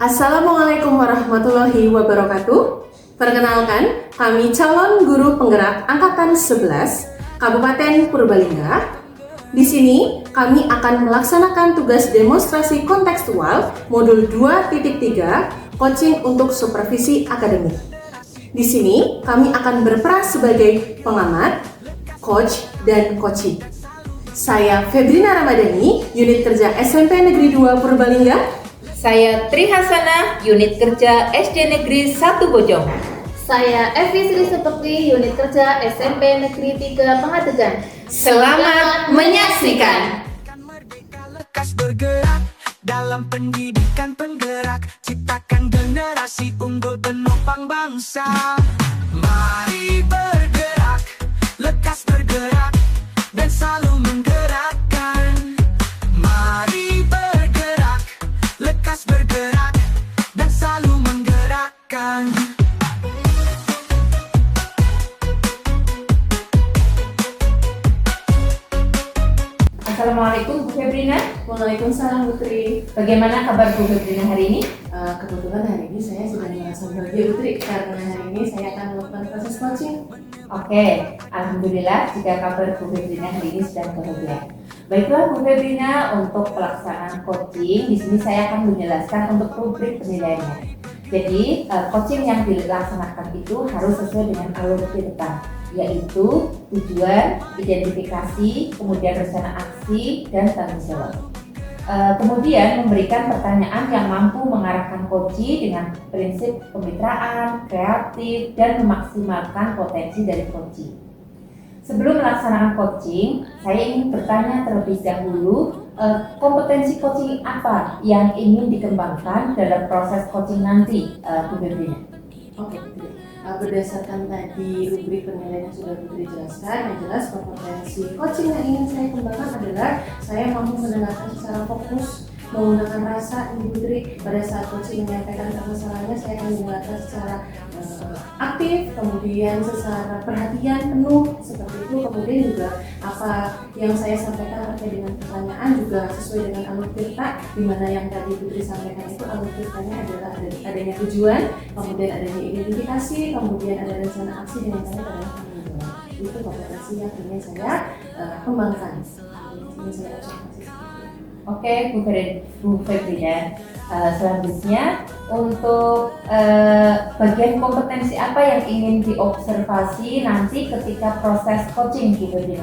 Assalamualaikum warahmatullahi wabarakatuh. Perkenalkan, kami calon guru penggerak Angkatan 11 Kabupaten Purbalingga. Di sini kami akan melaksanakan tugas demonstrasi kontekstual modul 2.3 coaching untuk supervisi akademik. Di sini kami akan berperan sebagai pengamat, coach, dan coaching. Saya Febrina Ramadhani, unit kerja SMP Negeri 2 Purbalingga. Saya Tri Hasanah, unit kerja SD Negeri 1 Bojong. Saya Evi Sri Sepekti, unit kerja SMP Negeri 3 Pangadegan. Selamat menyaksikan. Lekas bergerak dalam pendidikan penggerak, ciptakan generasi unggul penopang bangsa. Mari bergerak, lekas bergerak, dan selalu menggerakkan. Mari bergerak, lekas bergerak, dan selalu menggerakkan. Assalamualaikum Bu Febrina. Waalaikumsalam Bu Tri. Bagaimana kabar Bu Febrina hari ini? Kebetulan hari ini saya sedang merasa bahagia Bu Tri, karena hari ini saya akan melakukan proses coaching. Oke, alhamdulillah jika kabar Bu Febrina hari ini sedang bahagia. Baiklah Bu Febrina, untuk pelaksanaan coaching di sini saya akan menjelaskan untuk rubrik penilaiannya. Jadi coaching yang dilaksanakan itu harus sesuai dengan alur ke depan, yaitu tujuan, identifikasi, kemudian rencana aksi, dan tanggung jawab. Kemudian memberikan pertanyaan yang mampu mengarahkan coachee dengan prinsip kemitraan, kreatif, dan memaksimalkan potensi dari coachee. Sebelum melaksanakan coaching, saya ingin bertanya terlebih dahulu, kompetensi coaching apa yang ingin dikembangkan dalam proses coaching nanti, Bu Febrina? Oke, berdasarkan tadi rubrik penilaian yang sudah Putri jelaskan, yang jelas kompetensi coaching yang ingin saya kembangkan adalah saya mampu mendengarkan secara fokus, menggunakan rasa. Ibu Putri pada saat coaching menyampaikan permasalahannya, saya akan mendengarkan secara aktif, kemudian secara perhatian penuh seperti itu. Kemudian juga apa yang saya sampaikan terkait dengan pertanyaan juga sesuai dengan alur cerita, di mana yang tadi Putri sampaikan itu alur ceritanya adalah adanya tujuan, kemudian adanya identifikasi, kemudian ada rencana aksi, dan yang terakhir adalah tanggung jawab. Itu kompetensi yang ingin saya kembangkan. Ini saya observasi. Oke, Bu Febrina. Selanjutnya untuk bagian kompetensi apa yang ingin diobservasi nanti ketika proses coaching, Bu Febrina?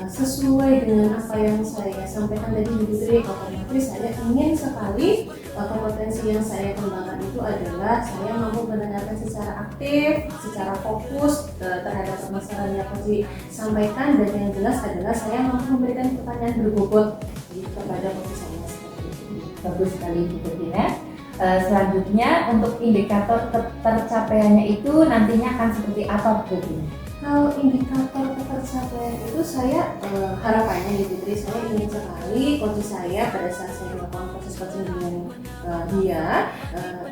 Sesuai dengan apa yang saya sampaikan tadi Bu Putri, otomatis saya ingin sekali kompetensi yang saya kembangkan itu adalah saya mampu mendengarkan secara aktif, secara fokus terhadap permasalahan yang coach sampaikan, dan yang jelas adalah saya mampu memberikan pertanyaan berbobot kepada coach saya. Bagus sekali Bu Febrina. Selanjutnya untuk indikator tercapaiannya itu nantinya akan seperti apa Bu Febrina? Kalau indikator ketercapaian itu saya harapannya di Putri, saya ingin sekali coach saya pada saat saya melakukan proses coaching dengan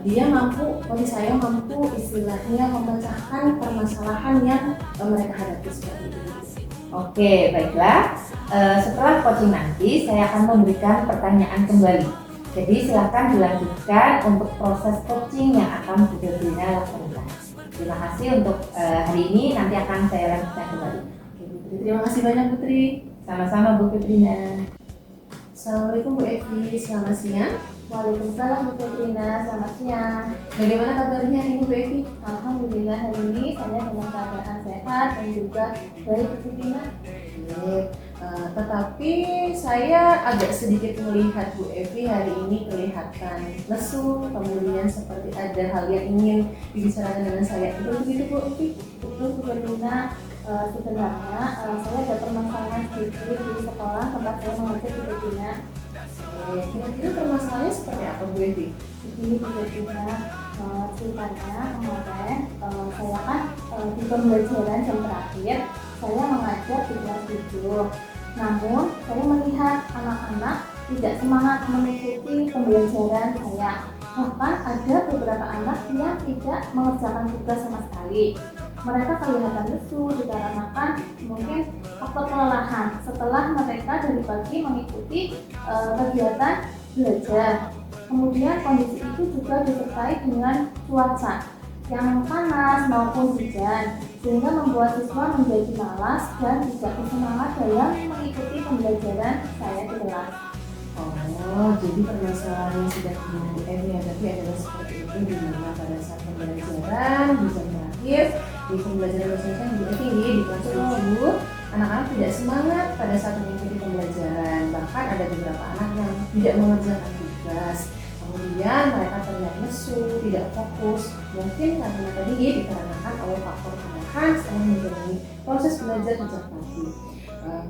dia mampu, coach saya mampu istilahnya memecahkan permasalahan yang mereka hadapi seperti itu. Oke, baiklah. Setelah coaching nanti saya akan memberikan pertanyaan kembali. Jadi silakan dilanjutkan untuk proses coaching yang akan Bu Febrina lakukan. Terima kasih untuk hari ini, nanti akan saya lanjutkan kembali. Oke, Bu Putri, terima kasih banyak Putri. Sama-sama Bu Febrina. Assalamualaikum Bu Evi, selamat siang. Waalaikumsalam Bu Febrina, selamat siang. Bagaimana kabarnya hari ini Bu Evi? Alhamdulillah hari ini saya dalam keadaan sehat dan juga baik Bu Febrina. Baik, tetapi saya agak sedikit melihat Bu Evi hari ini kelihatan lesu, kemudian seperti ada hal yang ingin dibicarakan dengan saya. Betul begitu Bu Evi? Betul Bu Febrina, sebenarnya saya ada permasalahan sedikit di sekolah tempat saya mengajar Bu Febrina. Kira-kira permasalahannya seperti apa Bu Evi? Begini Bu Febrina, ceritanya kemarin saya kan di pembelajaran jam terakhir saya mengajar di kelas 7. Namun saya melihat anak-anak tidak semangat mengikuti pembelajaran saya. Bahkan ada beberapa anak yang tidak mengerjakan tugas sama sekali. Mereka kelihatan lesu dikarenakan mungkin faktor kelelahan setelah mereka dari pagi mengikuti kegiatan belajar. Kemudian kondisi itu juga disertai dengan cuaca yang panas maupun hujan, sehingga membuat siswa menjadi malas dan tidak bersemangat dalam mengikuti pembelajaran saya di kelas. Oh, jadi permasalahan yang sudah Bu Evi hadapi adalah seperti itu, di mana pada saat pembelajaran di jam terakhir di pembelajaran bahasa Indonesia Bu Evi di kelas 7, anak-anak tidak semangat pada saat mengikuti pembelajaran, bahkan ada beberapa anak yang tidak mengerjakan tugas. Kemudian mereka terlihat lesu, tidak fokus, mungkin karena tadi dikarenakan oleh faktor kelelahan setelah menjalani proses belajar sejak pagi.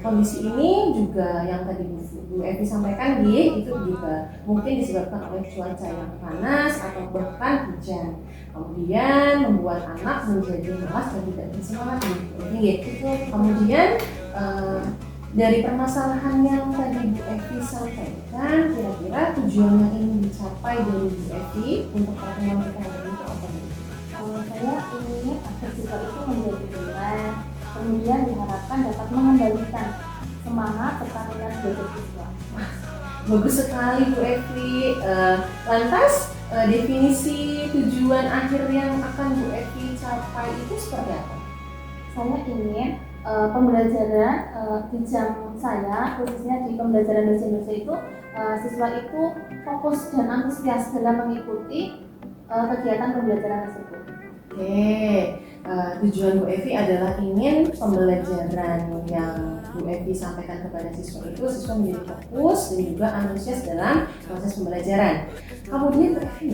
Kondisi ini juga yang tadi Bu Evi sampaikan itu juga mungkin disebabkan oleh cuaca yang panas atau bahkan hujan. Kemudian membuat anak menjadi malas dan tidak bersemangat gitu. Kemudian dari permasalahan yang tadi Bu Evi sampaikan, kira-kira tujuan yang ingin dicapai dari Bu Evi untuk pertemuan kita hari ini apa? Saya ingin agar siswa itu menjadi ringan, kemudian diharapkan dapat mengendalikan semangat serta minat belajar siswa. Bagus sekali Bu Evi. Lantas definisi tujuan akhir yang akan Bu Evi capai itu seperti apa? Saya ingin pembelajaran di jam saya, khususnya di pembelajaran bahasa Indonesia itu, siswa itu fokus dan antusias dalam mengikuti kegiatan pembelajaran tersebut. Oke, tujuan Bu Evi adalah ingin pembelajaran yang Bu Evi sampaikan kepada siswa itu siswa menjadi fokus dan juga antusias dalam proses pembelajaran. Kemudian Bu Evi,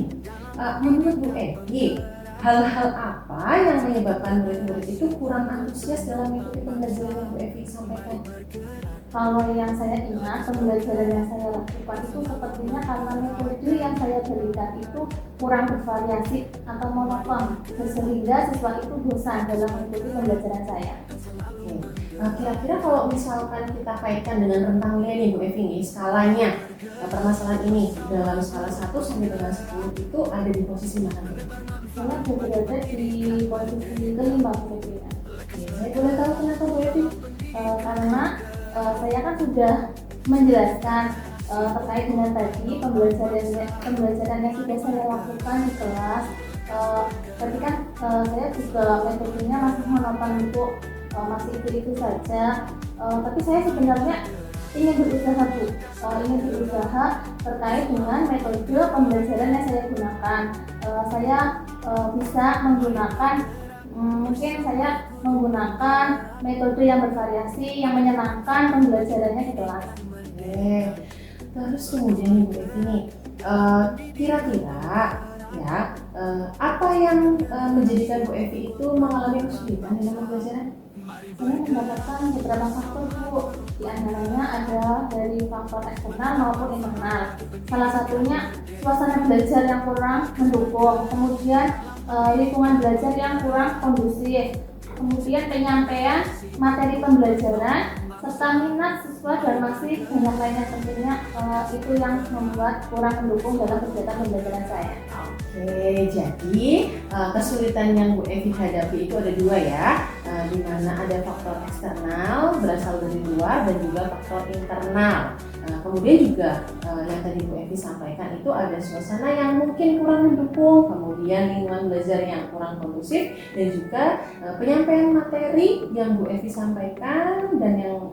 menurut Bu Evi, hal-hal apa yang menyebabkan murid-murid itu kurang antusias dalam mengikuti pembelajaran yang Bu Evi sampaikan? Kalau yang saya ingat, pembelajaran yang saya lakukan itu sepertinya karena metode yang saya berikan itu kurang bervariasi atau monoton, sehingga siswa itu bosan dalam mengikuti pembelajaran saya. Kira-kira kalau misalkan kita kaitkan dengan rentang nilai nih Bu Evi nih, skalanya permasalahan ini dalam skala 1 sampai dengan 10 itu ada di posisi mana? Saya berada di posisi kelima, Bu Evi. Saya boleh tahu kenapa Bu Evi? Karena saya kan sudah menjelaskan terkait dengan tadi pembelajaran yang sudah saya lakukan di kelas. Tadi kan saya juga metodenya masih monoton untuk masih itu saja. Tapi saya sebenarnya ingin berusaha terkait dengan metode pembelajaran yang saya gunakan. Saya bisa menggunakan mungkin saya menggunakan metode yang bervariasi yang menyenangkan pembelajarannya di kelas. Terus kemudian Bu Evi nih, kira-kira ya apa yang menjadikan Bu Evi itu mengalami kesulitan dalam pembelajaran? Saya mendapatkan beberapa faktor, Bu. Di antaranya ada dari faktor eksternal maupun internal. Salah satunya suasana belajar yang kurang mendukung, kemudian lingkungan belajar yang kurang kondusif, kemudian penyampaian materi pembelajaran, serta minat siswa dan masih banyak lainnya tentunya itu yang membuat kurang mendukung dalam kegiatan pembelajaran saya. Oke, jadi kesulitan yang Bu Evi hadapi itu ada dua ya, di mana ada faktor eksternal berasal dari luar dan juga faktor internal. Kemudian juga yang tadi Bu Evi sampaikan itu ada suasana yang mungkin kurang mendukung, kemudian lingkungan belajar yang kurang kondusif, dan juga penyampaian materi yang Bu Evi sampaikan, dan yang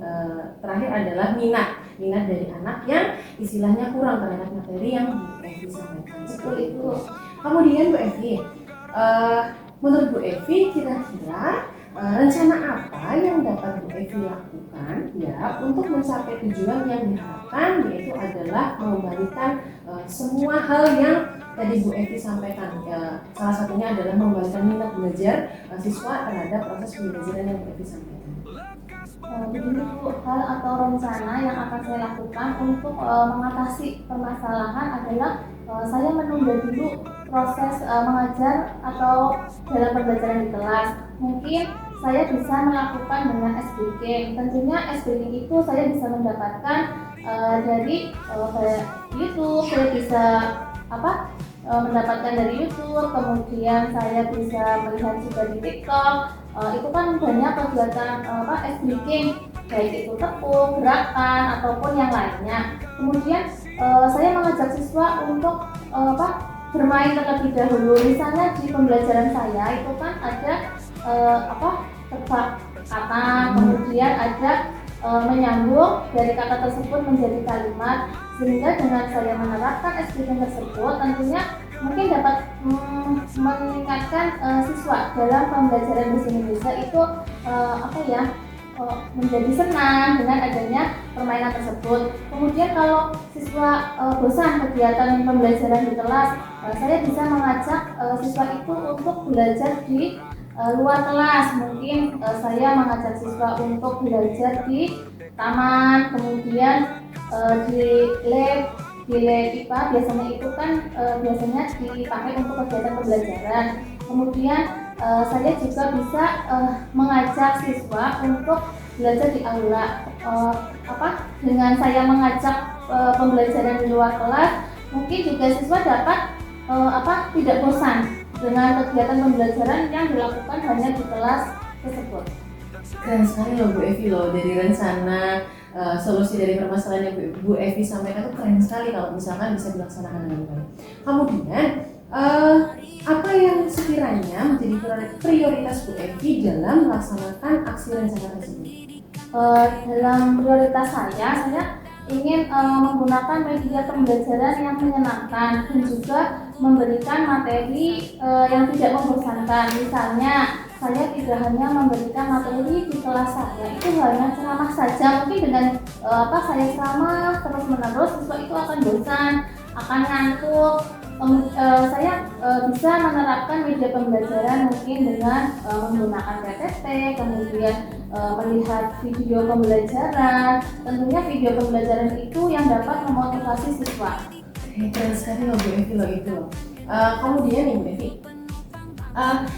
terakhir adalah minat dari anak yang istilahnya kurang terhadap materi yang Bu Evi sampaikan. Seperti itu. Kemudian Bu Evi, menurut Bu Evi kira-kira rencana apa yang dapat Bu Evi lakukan ya untuk mencapai tujuan yang diharapkan, yaitu adalah mengembalikan semua hal yang tadi Bu Evi sampaikan. Salah satunya adalah mengembalikan minat belajar siswa terhadap proses pembelajaran yang Bu Evi sampaikan. Begini Bu, hal atau rencana yang akan saya lakukan untuk mengatasi permasalahan adalah saya menunda dulu proses mengajar atau dalam pembelajaran di kelas. Mungkin saya bisa melakukan dengan SBK. Tentunya SBK itu saya bisa mendapatkan dari YouTube, saya bisa mendapatkan dari YouTube, kemudian saya bisa melihat juga di TikTok. Itu kan banyak kegiatan SBK, baik itu tepung, gerakan ataupun yang lainnya. Kemudian saya mengajak siswa untuk bermain terlebih dahulu. Misalnya di pembelajaran saya itu kan ada tebak kata, kemudian ada menyambung dari kata tersebut menjadi kalimat, sehingga dengan saya menerapkan SPP tersebut tentunya mungkin dapat meningkatkan siswa dalam pembelajaran bahasa Indonesia itu menjadi senang dengan adanya permainan tersebut. Kemudian kalau siswa bosan kegiatan pembelajaran di kelas, saya bisa mengajak siswa itu untuk belajar di luar kelas. Mungkin saya mengajak siswa untuk belajar di taman, kemudian di lab IPA biasanya itu kan biasanya dipakai untuk kegiatan pembelajaran. Kemudian saya juga bisa mengajak siswa untuk belajar di aula. Dengan saya mengajak pembelajaran di luar kelas, mungkin juga siswa dapat tidak bosan dengan kegiatan pembelajaran yang dilakukan hanya di kelas tersebut. Keren sekali loh Bu Evi loh, dari rencana solusi dari permasalahan yang Bu Evi sampaikan itu keren sekali kalau misalkan bisa dilaksanakan dengan baik. Kemudian apa yang sekiranya menjadi prioritas Bu Evi dalam melaksanakan aksi rencana tersebut? Dalam prioritas saya ingin menggunakan media pembelajaran yang menyenangkan dan juga memberikan materi yang tidak membosankan. Misalnya saya tidak hanya memberikan materi di kelas saya, itu hanya ceramah saja. Mungkin dengan saya ceramah terus menerus, siswa itu akan bosan, akan ngantuk. Saya bisa menerapkan media pembelajaran mungkin dengan menggunakan PPT, kemudian melihat video pembelajaran. Tentunya video pembelajaran itu yang dapat memotivasi siswa. Keren sekali loh Bu Evi loh itu loh. Kemudian nih Bu Evi,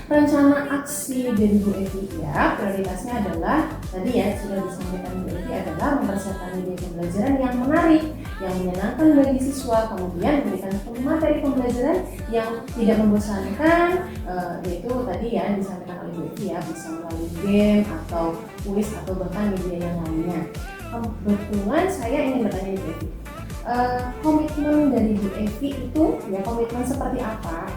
rencana aksi dari Bu Evi ya, prioritasnya adalah tadi ya sudah disampaikan Bu Evi adalah mempersiapkan media pembelajaran yang menarik, yang menyenangkan bagi siswa, kemudian memberikan materi pembelajaran yang tidak membosankan, yaitu tadi ya disampaikan oleh Bu Evi ya, bisa melalui game atau kuis atau bahkan media yang lainnya. Kebetulan saya ingin bertanya Bu Evi, komitmen dari Bu Evi itu ya, komitmen seperti apa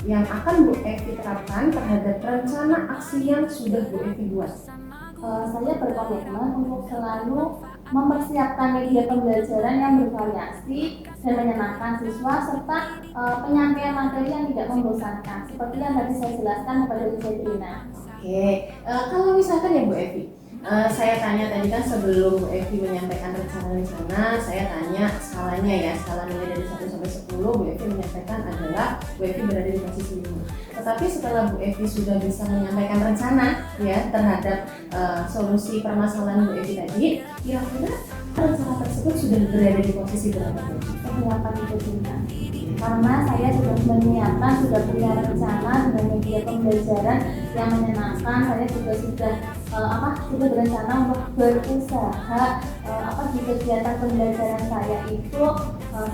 yang akan Bu Evi terapkan terhadap rencana aksi yang sudah Bu Evi buat? Saya berkomitmen untuk selalu mempersiapkan media pembelajaran yang bervariasi dan menyenangkan siswa, serta penyampaian materi yang tidak membosankan seperti yang tadi saya jelaskan kepada Bu Febrina. Oke, kalau misalkan ya Bu Evi, saya tanya tadi kan sebelum Bu Evi menyampaikan rencana-rencana, saya tanya skalanya ya, skala nilai dari 1 sampai 10 Bu Evi menyampaikan adalah Bu Evi berada di posisi 5. Tetapi setelah Bu Evi sudah bisa menyampaikan rencana ya terhadap solusi permasalahan Bu Evi tadi, kira-kira rencana tersebut sudah berada di posisi berapa Bu Evi? Keberapa itu bintang? Karena saya sudah menyiapkan, sudah punya rencana dengan media pembelajaran yang menyenangkan. Saya juga sudah berencana untuk berusaha di kegiatan pembelajaran saya itu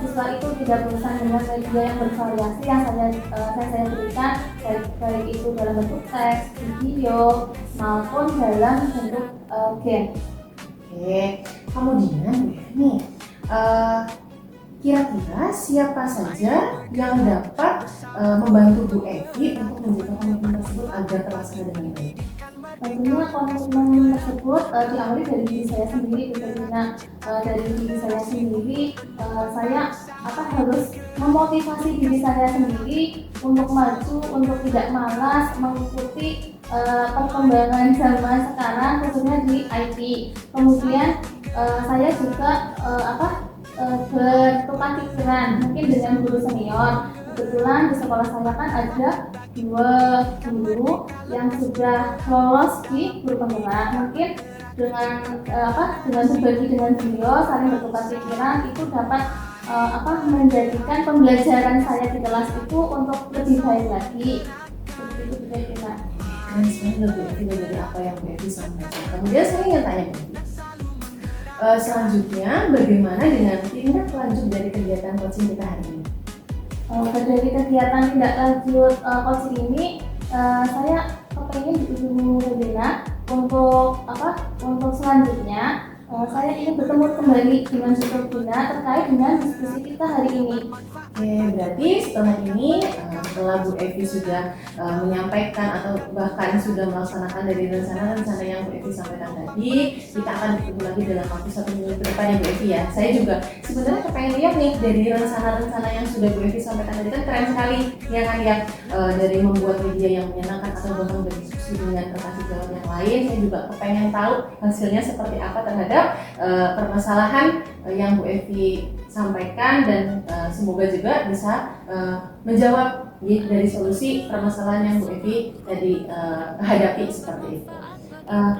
siswa itu tidak bosan dengan media yang bervariasi yang saya berikan, baik itu dalam bentuk teks, video maupun dalam bentuk game. Oke, kemudian nih kira-kira siapa saja yang dapat membantu Bu Evi untuk menjaga komitmen tersebut agar terlaksana dengan baik? Tentunya komitmen tersebut diawali dari diri saya sendiri, dari diri saya sendiri. Saya harus memotivasi diri saya sendiri untuk maju, untuk tidak malas mengikuti perkembangan zaman sekarang khususnya di IT. Kemudian saya juga bertukar pikiran mungkin dengan guru senior. Kebetulan di sekolah saya kan ada 2 guru yang sudah lolos di guru penggerak. Mungkin dengan berbagi dengan beliau, saling bertukar pikiran itu dapat menjadikan pembelajaran saya di kelas itu untuk lebih baik lagi. Seperti itu kira-kira. Keren sekali loh Bu Evi dari apa yang Bu Evi sampaikan. Kemudian saya ingin tanya Bu Evi, selanjutnya bagaimana dengan tindak lanjut dari kegiatan coaching kita hari ini? Dari kegiatan tindak lanjut coaching ini, saya kepengen Ibu Febrina untuk selanjutnya Saya ingin bertemu kembali dengan Bu Febrina terkait dengan diskusi kita hari ini. Oke, berarti setelah ini, setelah Bu Evi sudah menyampaikan atau bahkan sudah melaksanakan dari rencana-rencana yang Bu Evi sampaikan tadi, kita akan bertemu lagi dalam waktu 1 minggu ke depan ya Bu Evi ya. Saya juga sebenarnya kepengen lihat nih dari rencana-rencana yang sudah Bu Evi sampaikan tadi, kan keren sekali ya kan ya, dari membuat media yang menyenangkan atau bahkan berdiskusi dengan rekan sejawat yang lain. Saya juga kepengen tahu hasilnya seperti apa terhadap permasalahan yang Bu Evi sampaikan, dan semoga juga bisa menjawab dari solusi permasalahan yang Bu Evi tadi hadapi seperti itu.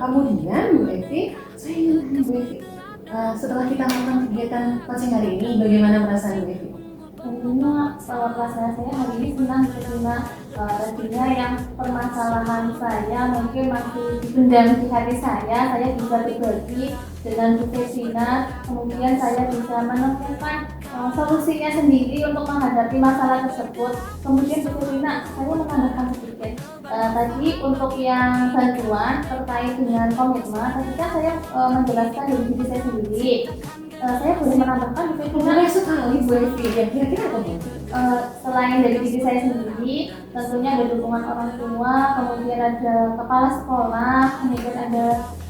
Kemudian Bu Evi, saya ingin tanya Bu Evi, setelah kita melakukan kegiatan coaching hari ini, bagaimana perasaan Bu Evi? Tentunya perasaan saya hari ini senang karena tentunya yang permasalahan saya mungkin masih dipendam di hati saya bisa berbagi dengan Bu Febrina, kemudian saya bisa menemukan solusinya sendiri untuk menghadapi masalah tersebut. Kemudian Bu Febrina, saya menambahkan sedikit. Tadi untuk yang bantuan terkait dengan komitmen, tadi kan saya menjelaskan dari diri saya sendiri. Saya boleh menambahkan Bu Febrina, Menarik sekali Bu Evi, ya kira-kira apa Bu? selain dari diri saya sendiri, tentunya ada dukungan orang tua, kemudian ada kepala sekolah, kemudian ada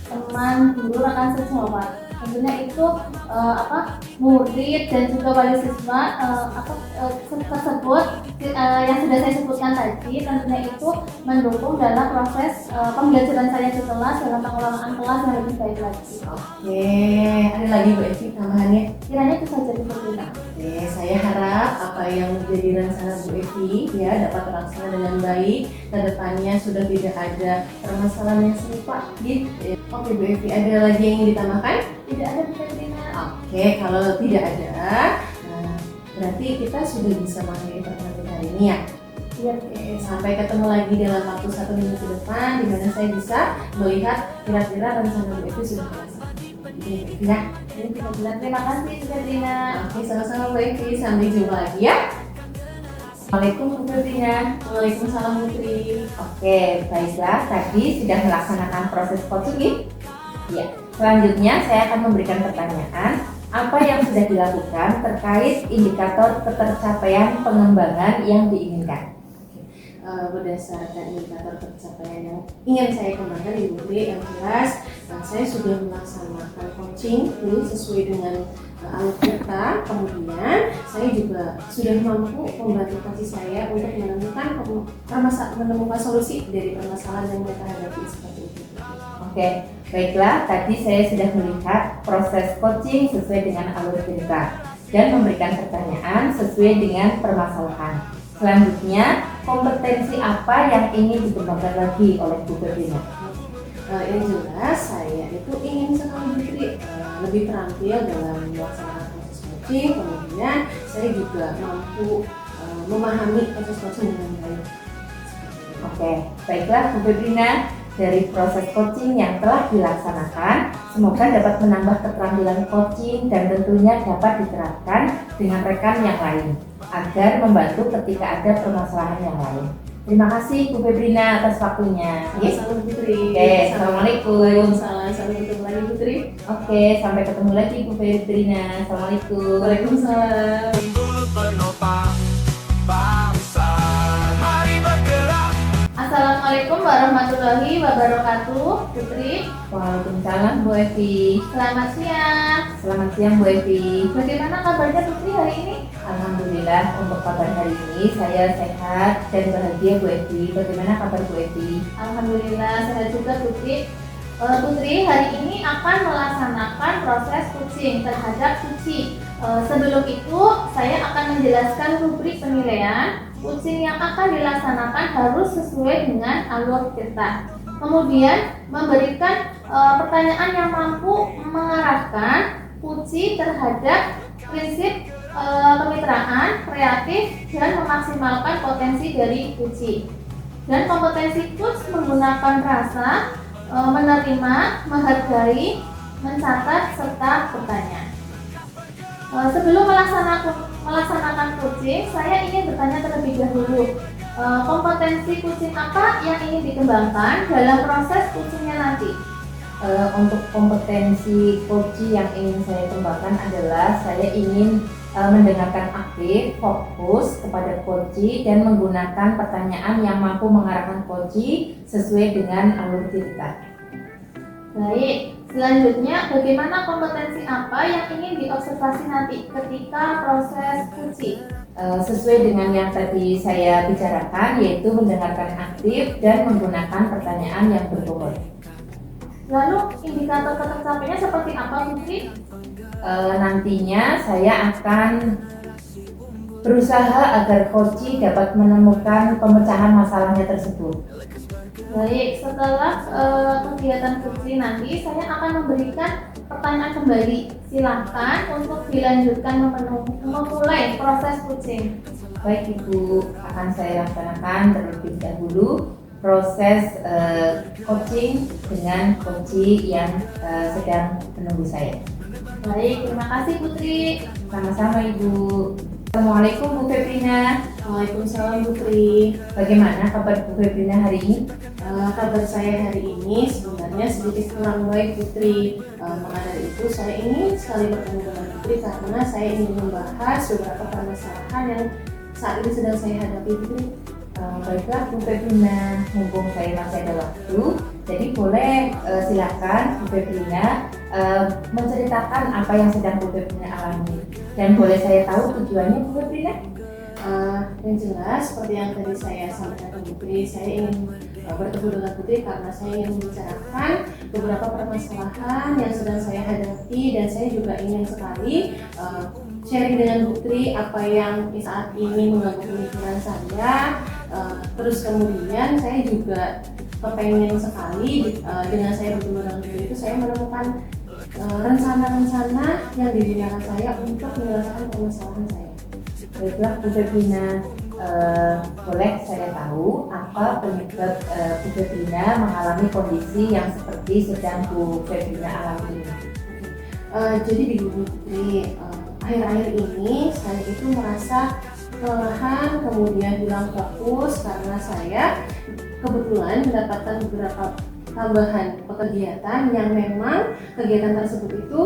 teman, guru, rekan sejawat. Tentunya itu murid dan juga wali siswa tersebut yang sudah saya sebutkan tadi, tentunya itu mendukung dalam proses pembelajaran saya di kelas, dalam pengelolaan kelas yang lebih baik lagi. Oke, ada lagi Bu Evi tambahannya? Kiranya itu saja Bu Febrina. Oke, saya harap apa yang menjadi rencana Bu Evi ya dapat terlaksana dengan baik. Kedepannya sudah tidak ada permasalahan yang serupa gitu. Oke Bu Evi, ada lagi yang ingin ditambahkan? Tidak ada Bu Febrina. Oke, kalau tidak ada, berarti kita sudah bisa mengakhiri pertemuan hari ini ya. Iya. Oke, sampai ketemu lagi dalam waktu 1 minggu ke depan, di mana saya bisa melihat kira-kira rencana Bu Evi sudah terlaksana. Oke, Bu Evi ya. Ini Bu Febrina. Terima kasih Bu Febrina. Oke, sama-sama Bu Evi. Sampai jumpa lagi ya. Assalamualaikum Bu Febrina. Waalaikumsalam Putri. Oke, baiklah, tadi sudah melaksanakan proses coaching. Ya, selanjutnya saya akan memberikan pertanyaan apa yang sudah dilakukan terkait indikator ketercapaian pengembangan yang diinginkan. Berdasarkan indikator pencapaian yang ingin saya kembangkan di Putri, yang jelas saya sudah melaksanakan coaching ini sesuai dengan alur kita. Kemudian saya juga sudah mampu membantu coach saya untuk menemukan solusi dari permasalahan yang mereka hadapi seperti itu. Oke, baiklah, tadi saya sudah melihat proses coaching sesuai dengan alur cerita dan memberikan pertanyaan sesuai dengan permasalahan. Selanjutnya, kompetensi apa yang ingin dikembangkan lagi oleh Bu Febrina? Yang jelas saya itu ingin sekali lebih terampil dalam melaksanakan proses coaching. Kemudian saya juga mampu memahami proses coaching dengan baik. Oke, baiklah Bu Febrina, dari proses coaching yang telah dilaksanakan, semoga dapat menambah keterampilan coaching dan tentunya dapat diterapkan dengan rekan yang lain agar membantu ketika ada permasalahan yang lain. Terima kasih Bu Febrina atas waktunya. Sama-sama Putri. Oke, Assalamualaikum. Waalaikumsalam. Sampai ketemu lagi Putri. Oke, sampai ketemu lagi Bu Febrina. Assalamualaikum. Waalaikumsalam. Unggul penopang bangsa. Mari bergerak. Assalamualaikum warahmatullahi wabarakatuh. Putri, Waalaikumsalam Bu Evi. selamat siang. Selamat siang Bu Evi. Bagaimana kabarnya Putri hari ini? Alhamdulillah untuk kabar hari ini saya sehat dan bahagia Bu Evi. Bagaimana kabar Bu Evi? Alhamdulillah sehat juga Putri. Putri hari ini akan melaksanakan proses coaching terhadap Suci. Sebelum itu saya akan menjelaskan rubrik penilaian. Coaching yang akan dilaksanakan harus sesuai dengan alur kita. Kemudian memberikan pertanyaan yang mampu mengarahkan Puci terhadap prinsip kemitraan, kreatif, dan memaksimalkan potensi dari Puci. Dan kompetensi coach menggunakan rasa, menerima, menghargai, mencatat, serta bertanya. Sebelum melaksanakan coaching, saya ingin bertanya terlebih dahulu, kompetensi coaching apa yang ingin dikembangkan dalam proses coachingnya nanti? Untuk kompetensi coaching yang ingin saya kembangkan adalah saya ingin mendengarkan aktif, fokus kepada coaching dan menggunakan pertanyaan yang mampu mengarahkan coaching sesuai dengan alur cerita. Baik, selanjutnya bagaimana kompetensi apa yang ingin diobservasi nanti ketika proses coaching? Sesuai dengan yang tadi saya bicarakan, yaitu mendengarkan aktif dan menggunakan pertanyaan yang berbobot. Lalu indikator tercapainya seperti apa, Putri? Nantinya saya akan berusaha agar coaching dapat menemukan pemecahan masalahnya tersebut. Baik, setelah kegiatan coaching nanti saya akan memberikan pertanyaan kembali. Silakan untuk dilanjutkan memulai proses coaching. Baik Ibu, akan saya laksanakan terlebih dahulu proses coaching dengan coaching yang sedang menunggu saya. Baik, terima kasih Putri. Sama-sama Ibu. Assalamualaikum Bu Febrina. Waalaikumsalam Putri. Bagaimana kabar Bu Febrina hari ini? Kabar saya hari ini sebenarnya sedikit kurang baik Putri. Maka dari itu saya ingin sekali bertemu dengan Putri karena saya ingin membahas beberapa permasalahan yang saat ini sedang saya hadapi Putri. Baiklah Bu Febrina, mumpung saya masih ada waktu, jadi boleh silakan Bu Febrina menceritakan apa yang sedang Bu Febrina alami. Dan boleh saya tahu tujuannya Bu Febrina? Yang jelas seperti yang tadi saya sampaikan ke Putri, saya ingin bertemu dengan Putri karena saya ingin membicarakan beberapa permasalahan yang sedang saya hadapi dan saya juga ingin sekali sharing dengan Putri apa yang saat ini mengganggu pemikiran saya. Terus kemudian saya juga kepengen sekali dengan saya bertemu dengan Putri itu saya menemukan rencana-rencana yang digunakan saya untuk menyelesaikan permasalahan saya. Baiklah Bu Febrina, boleh saya tahu apa penyebab Bu Febrina mengalami kondisi yang seperti sedang Bu Febrina alami ini? Jadi begini Putri, akhir-akhir ini saya itu merasa kelelahan, kemudian hilang fokus karena saya kebetulan mendapatkan beberapa tambahan kegiatan yang memang kegiatan tersebut itu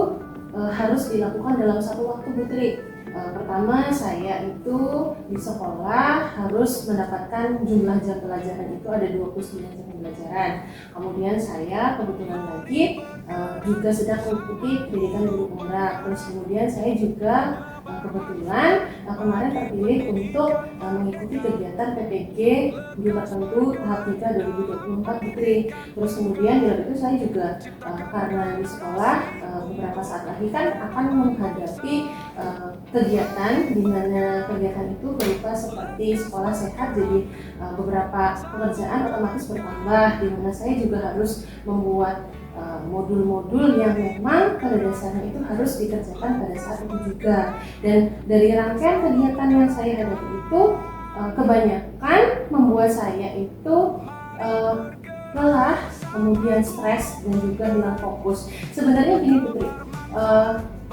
harus dilakukan dalam satu waktu Putri. Pertama saya itu di sekolah harus mendapatkan jumlah jam pelajaran itu ada 29 jam pembelajaran. Kemudian saya kebetulan lagi juga sedang mengikuti pendidikan guru penggerak. Terus kemudian saya juga kebetulan kemarin terpilih untuk mengikuti kegiatan PPG Guru Tertentu tahap 3 2024 Putri. Terus kemudian di luar itu saya juga karena di sekolah beberapa saat lagi kan akan menghadapi kegiatan di mana kegiatan itu berupa seperti sekolah sehat, jadi beberapa pekerjaan otomatis bertambah di mana saya juga harus membuat modul-modul yang memang pada dasarnya itu harus dikerjakan pada saat itu juga. Dan dari rangkaian kegiatan yang saya hadapi itu kebanyakan membuat saya itu lelah, kemudian stres dan juga hilang fokus. Sebenarnya gini Putri,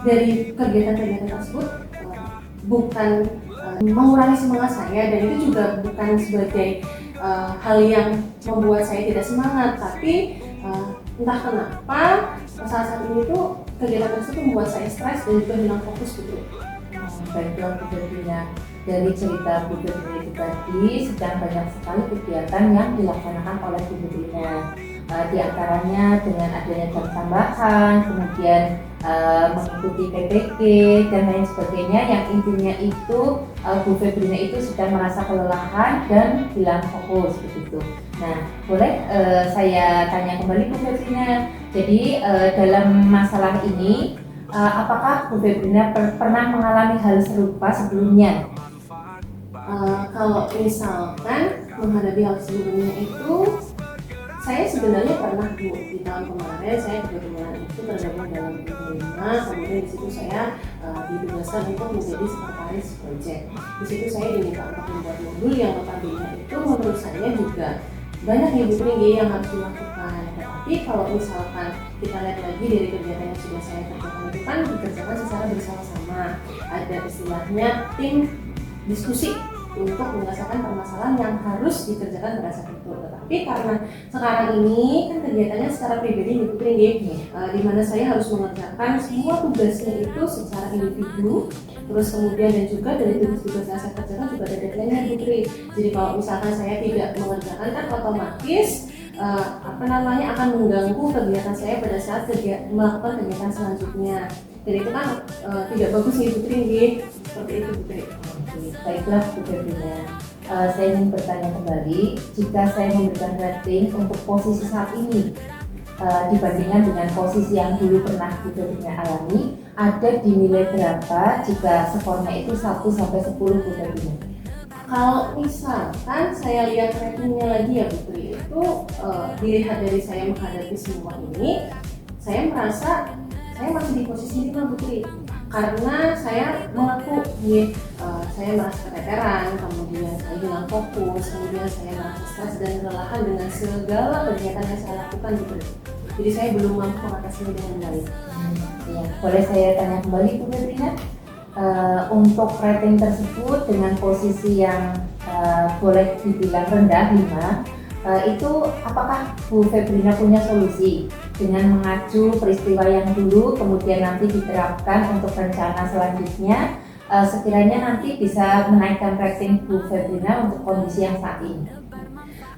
dari kegiatan-kegiatan tersebut bukan mengurangi semangat saya dan itu juga bukan sebagai hal yang membuat saya tidak semangat, tapi entah kenapa saat ini tuh kegiatan tersebut membuat saya stres dan juga hilang fokus gitu. Baiklah Bu Febrina, dari cerita Bu Febrina itu tadi sedang banyak sekali kegiatan yang dilaksanakan oleh Bu Febrina. Di antaranya dengan adanya jam tambahan, kemudian mengikuti PPG dan lain sebagainya, yang intinya itu Bu Febrina itu sedang merasa kelelahan dan hilang fokus begitu. Nah, boleh saya tanya kembali Bu Febrina. Jadi dalam masalah ini apakah Bu Febrina pernah mengalami hal serupa sebelumnya? Kalau misalkan menghadapi hal sebelumnya itu saya sebenarnya pernah Bu, di tahun kemarin saya kebetulan itu tergabung dalam tim 5, kemudian di situ saya ditugaskan untuk menjadi sekretaris proyek. Di situ saya diminta untuk membuat modul yang notabene itu menurut saya juga banyak ibu tinggi yang harus dilakukan. Tapi kalau misalkan kita lihat lagi dari kegiatan yang sudah saya kerjakan itu kan dikerjakan secara bersama-sama. Ada istilahnya tim diskusi. untuk menyelesaikan permasalahan yang harus dikerjakan pada saat itu. Tetapi karena sekarang ini kan kegiatannya secara pribadi Ibu Putri, di mana saya harus mengerjakan semua tugasnya itu secara individu. Terus kemudian dan juga dari tugas-tugas yang saya kerjakan juga ada deadline-nya Ibu Putri. Jadi kalau misalkan saya tidak mengerjakan kan otomatis akan mengganggu kegiatan saya pada saat melakukan kegiatan selanjutnya. Dan itu kan tidak bagus nih Ibu Putri, seperti itu Ibu Putri. Baiklah Bu Febrina, saya ingin bertanya kembali, jika saya memberikan rating untuk posisi saat ini dibandingkan dengan posisi yang dulu pernah Bu Febrina alami, ada di nilai berapa jika skornya itu 1 sampai 10 Bu Febrina? Kalau misalkan saya lihat ratingnya lagi ya Putri, itu dilihat dari saya menghadapi semua ini, saya merasa saya masih di posisi 5 Putri. Karena saya mengaku saya merasa keteteran, kemudian saya hilang fokus, kemudian saya merasa stres dan kelelahan dengan segala kegiatan yang saya lakukan Putri. Jadi saya belum mampu mengatasinya dengan baik. Ya, boleh saya tanya kembali Bu Febrina? Untuk rating tersebut dengan posisi yang boleh dibilang rendah 5, itu apakah Bu Febrina punya solusi dengan mengacu peristiwa yang dulu kemudian nanti diterapkan untuk rencana selanjutnya, sekiranya nanti bisa menaikkan rating Bu Febrina untuk kondisi yang saat ini?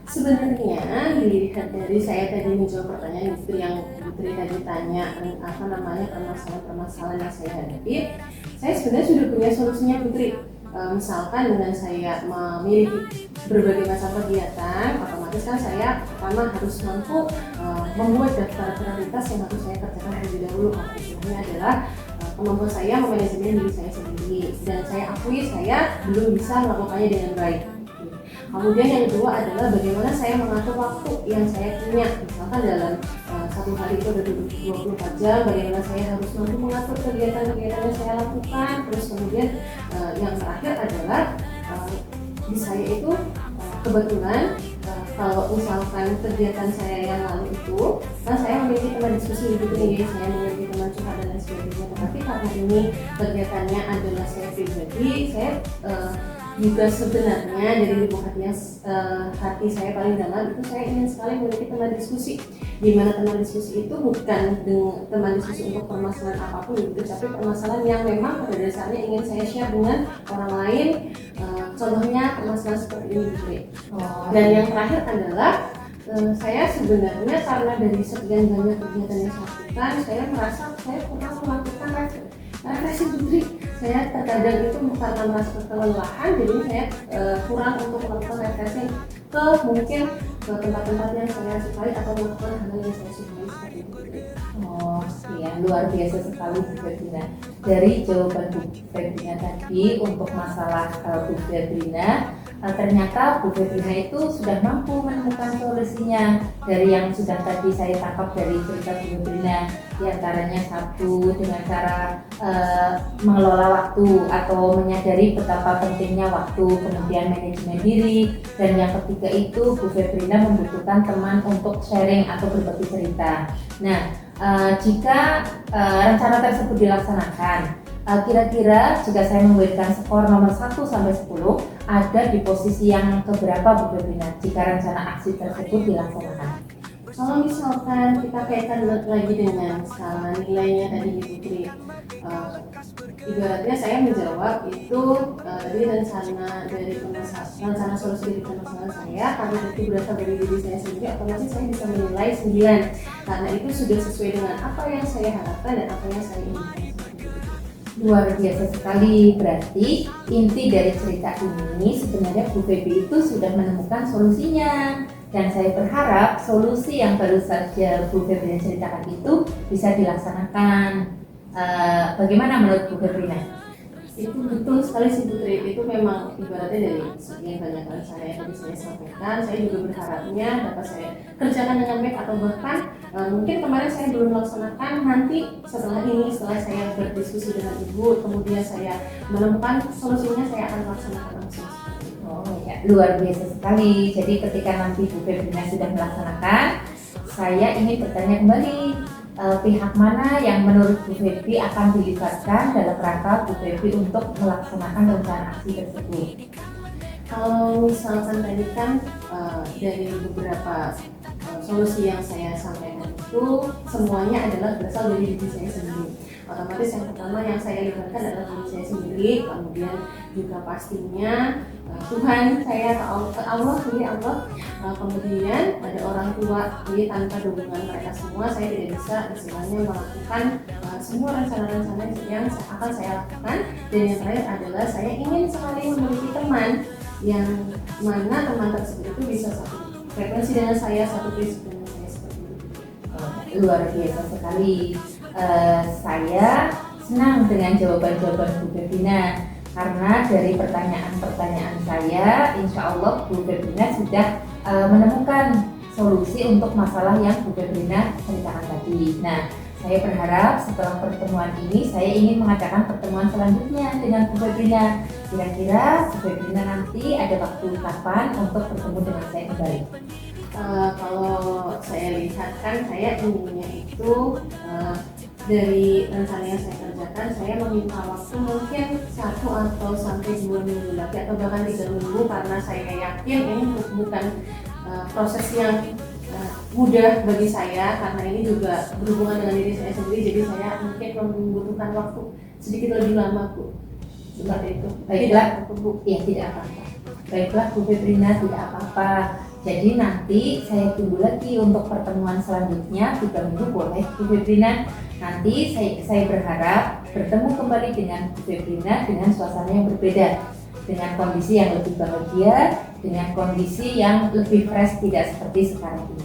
Sebenarnya dilihat dari saya tadi menjawab pertanyaan yang Putri tadi tanya permasalahan-permasalahan yang saya hadapi, saya sebenarnya sudah punya solusinya Putri. Misalkan dengan saya memiliki berbagai macam kegiatan, otomatis kan saya pertama harus mampu membuat daftar prioritas yang harus saya kerjakan terlebih dahulu. Istilahnya adalah kemampuan saya memanajemen diri saya sendiri, dan saya akui saya belum bisa melakukannya dengan baik. Kemudian yang kedua adalah bagaimana saya mengatur waktu yang saya punya. Misalkan dalam satu hari itu ada 24 jam, bagaimana saya harus mampu mengatur kegiatan-kegiatan yang saya lakukan. Terus kemudian yang terakhir adalah di saya itu kebetulan kalau misalkan kegiatan saya yang lalu itu kan saya memiliki teman diskusi di Putri, saya memiliki teman curhat dan lain sebagainya. Tetapi karena ini kegiatannya adalah saya pribadi, saya juga sebenarnya dari lubuk hati saya paling dalam itu saya ingin sekali memiliki teman diskusi, di mana teman diskusi itu bukan dengan teman diskusi untuk permasalahan apapun gitu, tapi permasalahan yang memang pada dasarnya ingin saya share dengan orang lain. Contohnya permasalahan seperti ini gitu. Dan yang terakhir adalah saya sebenarnya karena dari sekian banyak kegiatan yang saya lakukan, saya merasa saya kurang melakukan refleksi diri. Saya terkadang itu karena merasa kelelahan, jadi saya kurang untuk melakukan refleksi ke mungkin ke tempat-tempat yang saya sukai atau melakukan hal yang saya sukai seperti itu. Oh iya, luar biasa sekali Bu Febrina. Dari jawaban Bu Febrina tadi untuk masalah Bu Febrina, ternyata Bu Febrina itu sudah mampu menemukan solusinya dari yang sudah tadi saya tangkap dari cerita Bu Febrina, diantaranya satu dengan cara mengelola waktu atau menyadari betapa pentingnya waktu, kemudian manajemen diri, dan yang ketiga itu Bu Febrina membutuhkan teman untuk sharing atau berbagi cerita. Nah, jika rencana tersebut dilaksanakan, kira-kira jika saya memberikan skor nomor 1 sampai 10, ada di posisi yang keberapa Bu Febrina jika rencana aksi tersebut dilaksanakan? Kalau misalkan kita kaitkan lagi dengan skala nilainya tadi di Putri, ibaratnya saya menjawab itu tadi rencana solusi dari permasalahan saya, karena itu berasal dari diri saya sendiri, otomatis saya bisa menilai 9 karena itu sudah sesuai dengan apa yang saya harapkan dan apa yang saya inginkan. Luar biasa sekali, berarti inti dari cerita ini sebenarnya Bu Febi itu sudah menemukan solusinya, dan saya berharap solusi yang baru saja Bu Febrina ceritakan itu bisa dilaksanakan. Bagaimana menurut Bu Febrina? Itu betul sekali sih Putri, itu memang ibaratnya dari sekian banyak rencana yang tadi saya sampaikan, saya juga berharapnya dapat saya kerjakan dengan baik, atau bahkan mungkin kemarin saya belum melaksanakan, nanti setelah saya berdiskusi dengan Ibu, kemudian saya menemukan solusinya, saya akan melaksanakan langsung. Oh ya, luar biasa sekali. Jadi ketika nanti Bu Febrina sudah melaksanakan, saya ingin bertanya kembali, pihak mana yang menurut Bu Febi akan dilibatkan dalam rangka Bu Febi untuk melaksanakan rencana aksi tersebut? Kalau misalkan tadi kan dari beberapa solusi yang saya sampaikan itu semuanya adalah berasal dari diri saya sendiri. Otomatis yang pertama yang saya libatkan adalah diri saya sendiri, kemudian juga pastinya Tuhan saya ke Allah, kemudian ada orang tua. Jadi tanpa dukungan mereka semua saya tidak bisa istilahnya melakukan semua rencana-rencana yang akan saya lakukan. Dan yang terakhir adalah saya ingin sekali memiliki teman yang mana teman tersebut itu bisa satu frekuensi dengan saya, satu prinsip dengan saya seperti itu. Luar biasa sekali. Saya senang dengan jawaban-jawaban Bu Febrina karena dari pertanyaan-pertanyaan saya, insya Allah Bu Febrina sudah menemukan solusi untuk masalah yang Bu Febrina ceritakan tadi. Nah, saya berharap setelah pertemuan ini saya ingin mengadakan pertemuan selanjutnya dengan Bu Febrina. Kira-kira Bu Febrina nanti ada waktu kapan untuk bertemu dengan saya kembali? Kalau saya lihat kan saya inginnya itu dari rencana yang saya kerjakan, saya meminta waktu mungkin 1 atau sampai 2 minggu lagi atau bahkan 3 minggu, karena saya yakin ini bukan proses yang mudah bagi saya, karena ini juga berhubungan dengan diri saya sendiri, jadi saya mungkin membutuhkan waktu sedikit lebih lama, Bu. Seperti itu. Baiklah, ya tidak apa-apa. Baiklah Bu Febrina, tidak apa-apa. Jadi nanti saya tunggu lagi untuk pertemuan selanjutnya 3 minggu, boleh Bu Febrina? Nanti saya berharap bertemu kembali dengan Bu Febrina dengan suasana yang berbeda, dengan kondisi yang lebih bahagia, dengan kondisi yang lebih fresh, tidak seperti sekarang ini.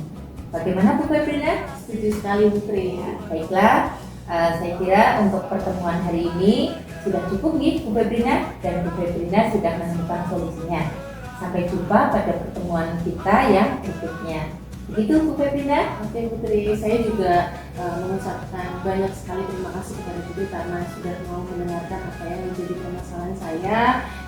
Bagaimana Bu Febrina? Setuju sekali, Putri. Baiklah, saya kira untuk pertemuan hari ini sudah cukup nih Bu Febrina, dan Bu Febrina sudah menemukan solusinya. Sampai jumpa pada pertemuan kita yang berikutnya. Begitu Bu Febrina? Oke Putri, saya juga mengucapkan banyak sekali terima kasih kepada Putri karena sudah mau mendengarkan apa yang menjadi permasalahan saya,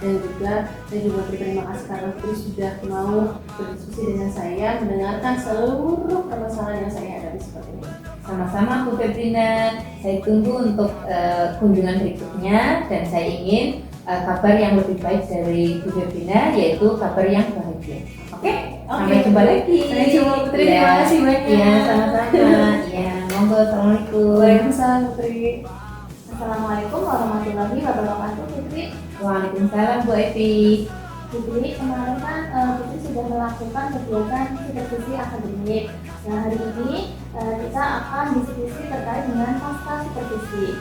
dan juga saya juga berterima kasih karena Putri sudah mau berdiskusi dengan saya, mendengarkan seluruh permasalahan yang saya hadapi seperti ini. Sama-sama Bu Febrina, saya tunggu untuk kunjungan berikutnya, dan saya ingin kabar yang lebih baik dari Bu Febrina, yaitu kabar yang bahagia. Oke? Sampai jumpa lagi. Sampai jumpa Putri, terima kasih banyak. Iya, sama-sama. Iya, monggo, assalamualaikum. Waalaikumsalam Putri. Assalamualaikum warahmatullahi wabarakatuh, Putri. Waalaikumsalam Bu Evi. Putri, kemarin kan Putri sudah melakukan kegiatan supervisi akademik. Nah, hari ini kita akan diskusi terkait dengan pasca supervisi.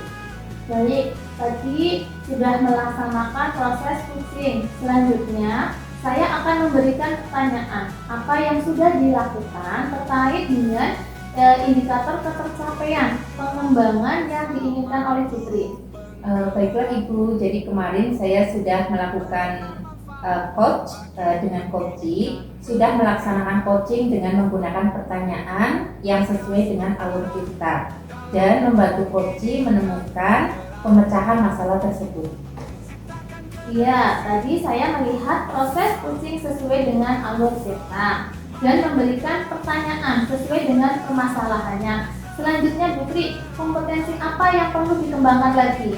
Baik, tadi sudah melaksanakan proses coaching. Selanjutnya, saya akan memberikan pertanyaan apa yang sudah dilakukan terkait dengan indikator ketercapaian pengembangan yang diinginkan oleh Putri. Baiklah Ibu, jadi kemarin saya sudah melakukan coach dengan coaching, sudah melaksanakan coaching dengan menggunakan pertanyaan yang sesuai dengan alur kita, dan membantu coaching menemukan pemecahan masalah tersebut. Iya, tadi saya melihat proses coaching sesuai dengan alur kita dan memberikan pertanyaan sesuai dengan permasalahannya. Selanjutnya Putri, kompetensi apa yang perlu dikembangkan lagi?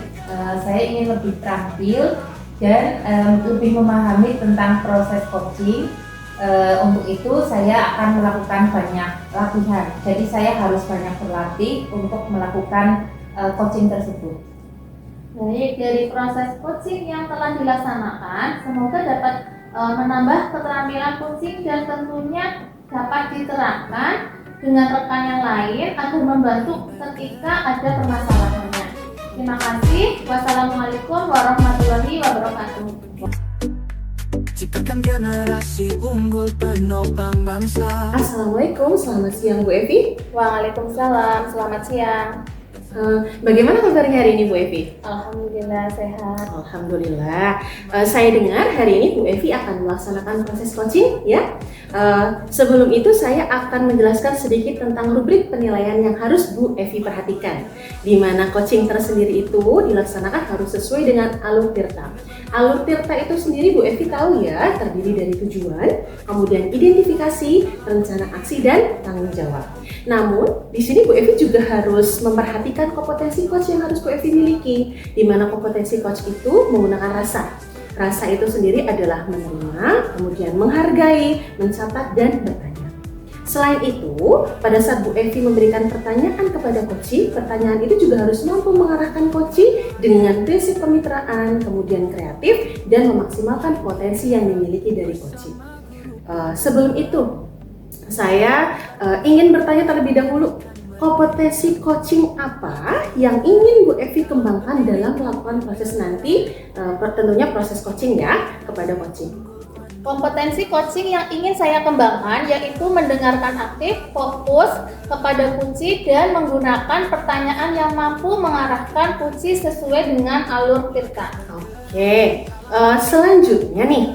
Saya ingin lebih terampil dan lebih memahami tentang proses coaching. Untuk itu saya akan melakukan banyak latihan. Jadi saya harus banyak berlatih untuk melakukan coaching tersebut. Baik, dari proses coaching yang telah dilaksanakan, semoga dapat menambah keterampilan coaching dan tentunya dapat diterapkan dengan rekan yang lain agar membantu ketika ada permasalahannya. Terima kasih. Wassalamualaikum warahmatullahi wabarakatuh. Ciptakan generasi unggul penopang bangsa. Assalamualaikum, selamat siang Bu Evi. Waalaikumsalam, selamat siang. Bagaimana kabarnya hari ini Bu Evi? Alhamdulillah sehat. Alhamdulillah. Saya dengar hari ini Bu Evi akan melaksanakan proses coaching, ya. Sebelum itu saya akan menjelaskan sedikit tentang rubrik penilaian yang harus Bu Evi perhatikan. Di mana coaching tersendiri itu dilaksanakan harus sesuai dengan alur tirta. Alur tirta itu sendiri Bu Evi tahu ya, terdiri dari tujuan, kemudian identifikasi, rencana aksi, dan tanggung jawab. Namun di sini Bu Evi juga harus memperhatikan kompetensi coach yang harus Bu Evi miliki, di mana kompetensi coach itu menggunakan rasa. Rasa itu sendiri adalah menerima, kemudian menghargai, mencatat, dan bertanya. Selain itu, pada saat Bu Evi memberikan pertanyaan kepada Koci, pertanyaan itu juga harus mampu mengarahkan Koci dengan prinsip kemitraan, kemudian kreatif, dan memaksimalkan potensi yang dimiliki dari Koci. Sebelum itu, saya ingin bertanya terlebih dahulu, kompetensi coaching apa yang ingin Bu Evi kembangkan dalam melakukan proses nanti, tentunya proses coaching ya, kepada coaching. Kompetensi coaching yang ingin saya kembangkan yaitu mendengarkan aktif, fokus kepada kunci, dan menggunakan pertanyaan yang mampu mengarahkan kunci sesuai dengan alur cerita. Oke, selanjutnya nih,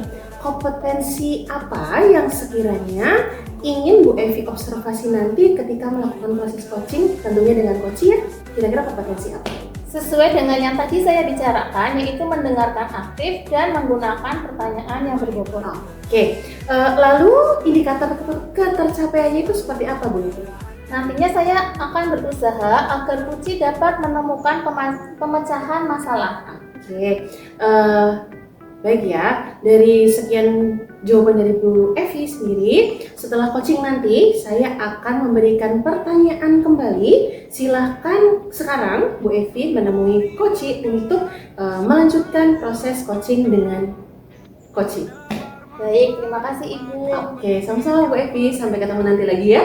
kompetensi apa yang sekiranya ingin Bu Evi observasi nanti ketika melakukan proses coaching, tentunya dengan coaching ya, kira-kira kompetensi apa? Sesuai dengan yang tadi saya bicarakan, yaitu mendengarkan aktif dan menggunakan pertanyaan yang berbobot. Oke, lalu indikator ketercapaiannya itu seperti apa Bu Evi? Nantinya saya akan berusaha agar kunci dapat menemukan pemecahan masalah. Oke, baik ya, dari sekian jawaban dari Bu Evi sendiri, setelah coaching nanti saya akan memberikan pertanyaan kembali. Silahkan sekarang Bu Evi menemui Koci untuk melanjutkan proses coaching dengan Koci. Baik, terima kasih Ibu. Oke, sama-sama Bu Evi, sampai ketemu nanti lagi ya.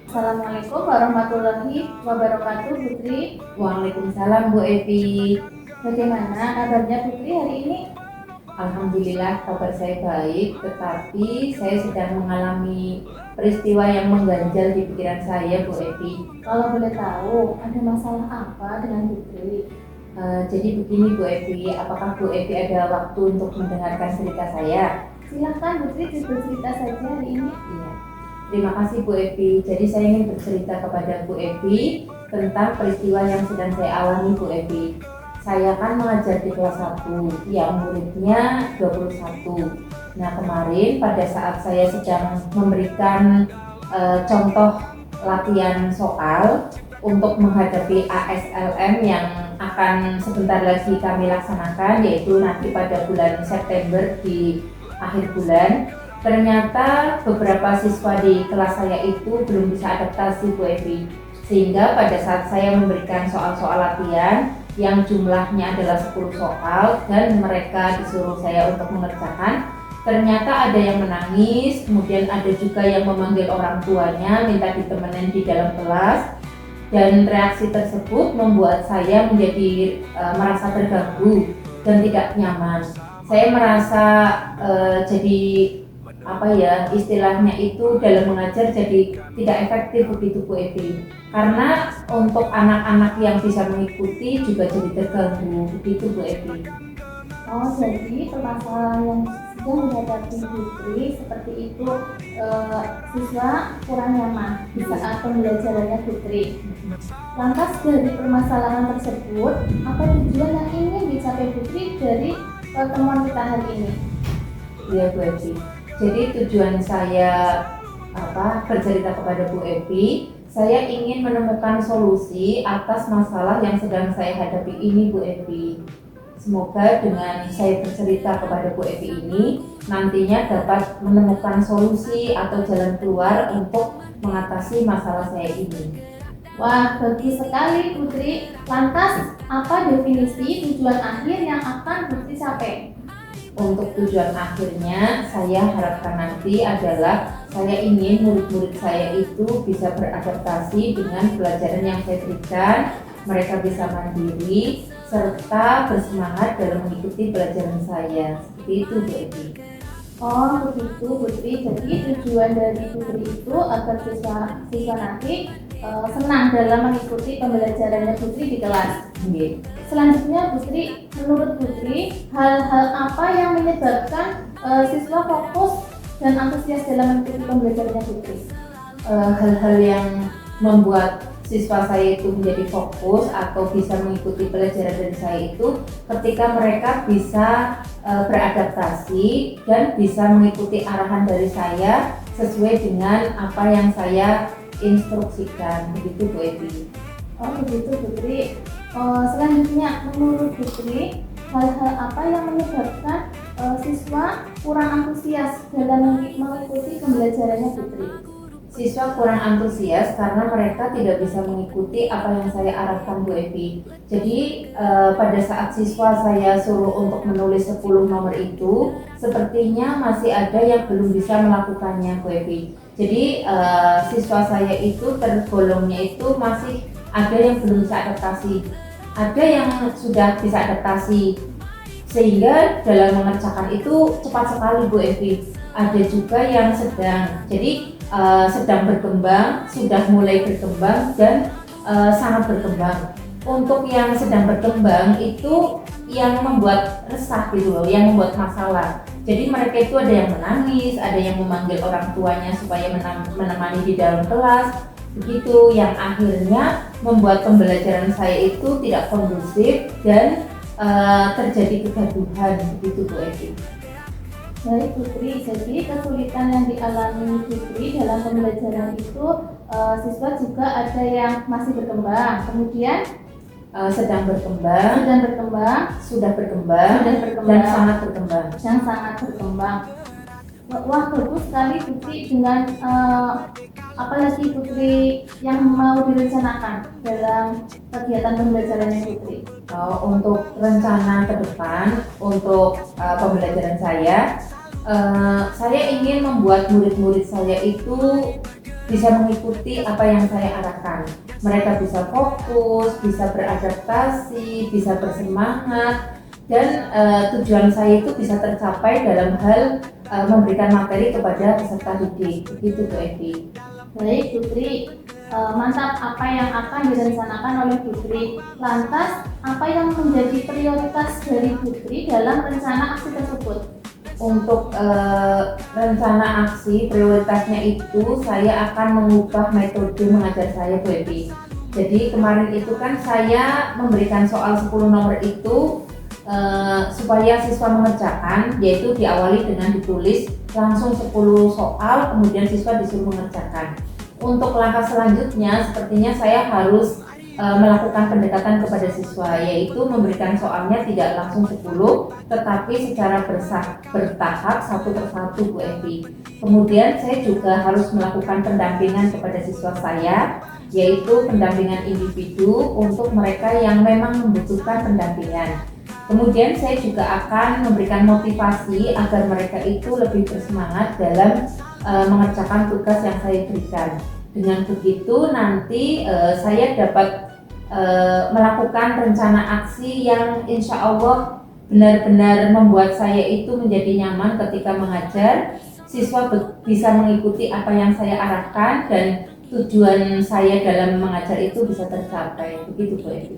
Assalamualaikum warahmatullahi wabarakatuh, Putri. Waalaikumsalam Bu Evi. Bagaimana kabarnya Putri hari ini? Alhamdulillah kabar saya baik, tetapi saya sedang mengalami peristiwa yang mengganjal di pikiran saya Bu Evi. Kalau boleh tahu, ada masalah apa dengan Putri? Jadi begini Bu Evi, apakah Bu Evi ada waktu untuk mendengarkan cerita saya? Silahkan Putri bercerita saja hari ini. Iya. Terima kasih Bu Evi. Jadi saya ingin bercerita kepada Bu Evi tentang peristiwa yang sedang saya alami Bu Evi. Saya kan mengajar di kelas 1 yang muridnya 21. Nah kemarin pada saat saya sedang memberikan contoh latihan soal untuk menghadapi ASLM yang akan sebentar lagi kami laksanakan, yaitu nanti pada bulan September di akhir bulan, ternyata beberapa siswa di kelas saya itu belum bisa adaptasi Bu Evi. Sehingga pada saat saya memberikan soal-soal latihan yang jumlahnya adalah 10 soal dan mereka disuruh saya untuk mengerjakan, ternyata ada yang menangis, kemudian ada juga yang memanggil orang tuanya minta ditemenin di dalam kelas, dan reaksi tersebut membuat saya menjadi merasa terganggu dan tidak nyaman. Saya merasa jadi istilahnya itu dalam mengajar jadi tidak efektif begitu Bu Evi, karena untuk anak-anak yang bisa mengikuti juga jadi terganggu begitu Bu Evi. Oh, jadi permasalahan yang sedang dihadapi Putri seperti itu, siswa kurang nyaman di saat pembelajarannya Putri. Lantas dari permasalahan tersebut, apa tujuan yang ingin dicapai Putri dari pertemuan kita hari ini? Iya Bu Evi. Jadi tujuan saya bercerita kepada Bu Evi, saya ingin menemukan solusi atas masalah yang sedang saya hadapi ini Bu Evi. Semoga dengan saya bercerita kepada Bu Evi ini nantinya dapat menemukan solusi atau jalan keluar untuk mengatasi masalah saya ini. Wah, bagus sekali Putri. Lantas, apa definisi tujuan akhir yang akan Putri capai? Untuk tujuan akhirnya saya harapkan nanti adalah saya ingin murid-murid saya itu bisa beradaptasi dengan pelajaran yang saya berikan, mereka bisa mandiri serta bersemangat dalam mengikuti pelajaran saya. Seperti itu Bu Evi. Oh begitu Putri, jadi tujuan dari Putri itu agar siswa nanti senang dalam mengikuti pembelajarannya Putri di kelas. Selanjutnya Putri, menurut Putri, hal-hal apa yang menyebabkan siswa fokus dan antusias dalam mengikuti pembelajarannya Putri? Hal-hal yang membuat siswa saya itu menjadi fokus atau bisa mengikuti pelajaran dari saya itu ketika mereka bisa beradaptasi dan bisa mengikuti arahan dari saya sesuai dengan apa yang saya instruksikan. Begitu Bu Evi. Oh begitu Putri. Selanjutnya menurut Putri, hal-hal apa yang menyebabkan siswa kurang antusias dalam mengikuti pembelajarannya Putri? Siswa kurang antusias karena mereka tidak bisa mengikuti apa yang saya arahkan Bu Evi. Jadi pada saat siswa saya suruh untuk menulis 10 nomor itu, sepertinya masih ada yang belum bisa melakukannya Bu Evi. Jadi siswa saya itu tergolongnya itu masih ada yang belum bisa adaptasi, ada yang sudah bisa adaptasi, sehingga dalam mengerjakan itu cepat sekali Bu Evi. Ada juga yang sedang, jadi sedang berkembang, sudah mulai berkembang dan sangat berkembang. Untuk yang sedang berkembang itu yang membuat resah gitu loh, yang membuat masalah. Jadi mereka itu ada yang menangis, ada yang memanggil orang tuanya supaya menemani di dalam kelas. Begitu yang akhirnya membuat pembelajaran saya itu tidak kondusif dan terjadi kegaduhan begitu Bu Evi. Baik Putri, jadi kesulitan yang dialami Putri dalam pembelajaran itu siswa juga ada yang masih berkembang, kemudian Sedang berkembang, sudah sudah berkembang, dan sangat berkembang. yang sangat berkembang. Wah, bagus sekali Putri dengan apalagi Putri yang mau direncanakan dalam kegiatan pembelajarannya Putri. Untuk rencana ke depan untuk pembelajaran saya ingin membuat murid-murid saya itu bisa mengikuti apa yang saya arahkan. Mereka bisa fokus, bisa beradaptasi, bisa bersemangat, dan tujuan saya itu bisa tercapai dalam hal memberikan materi kepada peserta didik. Begitu Bu Evi. Baik Putri, mantap apa yang akan direncanakan oleh Putri. Lantas, apa yang menjadi prioritas dari Putri dalam rencana aksi tersebut? Untuk rencana aksi prioritasnya itu saya akan mengubah metode mengajar saya Bu Evi. Jadi kemarin itu kan saya memberikan soal 10 nomor itu supaya siswa mengerjakan, yaitu diawali dengan ditulis langsung 10 soal, kemudian siswa disuruh mengerjakan. Untuk langkah selanjutnya sepertinya saya harus melakukan pendekatan kepada siswa, yaitu memberikan soalnya tidak langsung 10 tetapi secara bertahap satu persatu Bu Evi. Kemudian saya juga harus melakukan pendampingan kepada siswa saya, yaitu pendampingan individu untuk mereka yang memang membutuhkan pendampingan. Kemudian saya juga akan memberikan motivasi agar mereka itu lebih bersemangat dalam mengerjakan tugas yang saya berikan. Dengan begitu nanti saya dapat melakukan rencana aksi yang insya Allah benar-benar membuat saya itu menjadi nyaman ketika mengajar. Siswa bisa mengikuti apa yang saya arahkan dan tujuan saya dalam mengajar itu bisa tercapai. Begitu Bu Evi.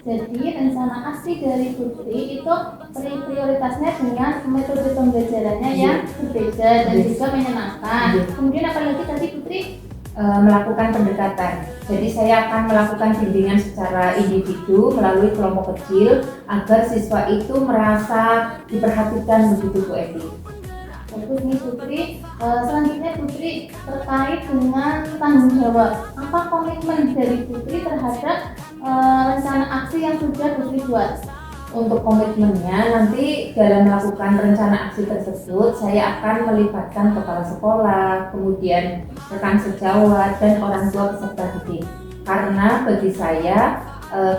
Jadi rencana aksi dari Putri itu prioritasnya dengan metode pembelajarannya yang berbeda dan juga menyenangkan. Kemudian apalagi tadi Putri? Melakukan pendekatan. Jadi saya akan melakukan bimbingan secara individu melalui kelompok kecil agar siswa itu merasa diperhatikan begitu Bu Evi. Bagus nih Putri. Selanjutnya Putri terkait dengan tanggung jawab. Apa komitmen dari Putri terhadap rencana aksi yang sudah Putri buat? Untuk komitmennya nanti dalam melakukan rencana aksi tersebut saya akan melibatkan kepala sekolah, kemudian rekan sejawat dan orang tua peserta didik. Karena bagi saya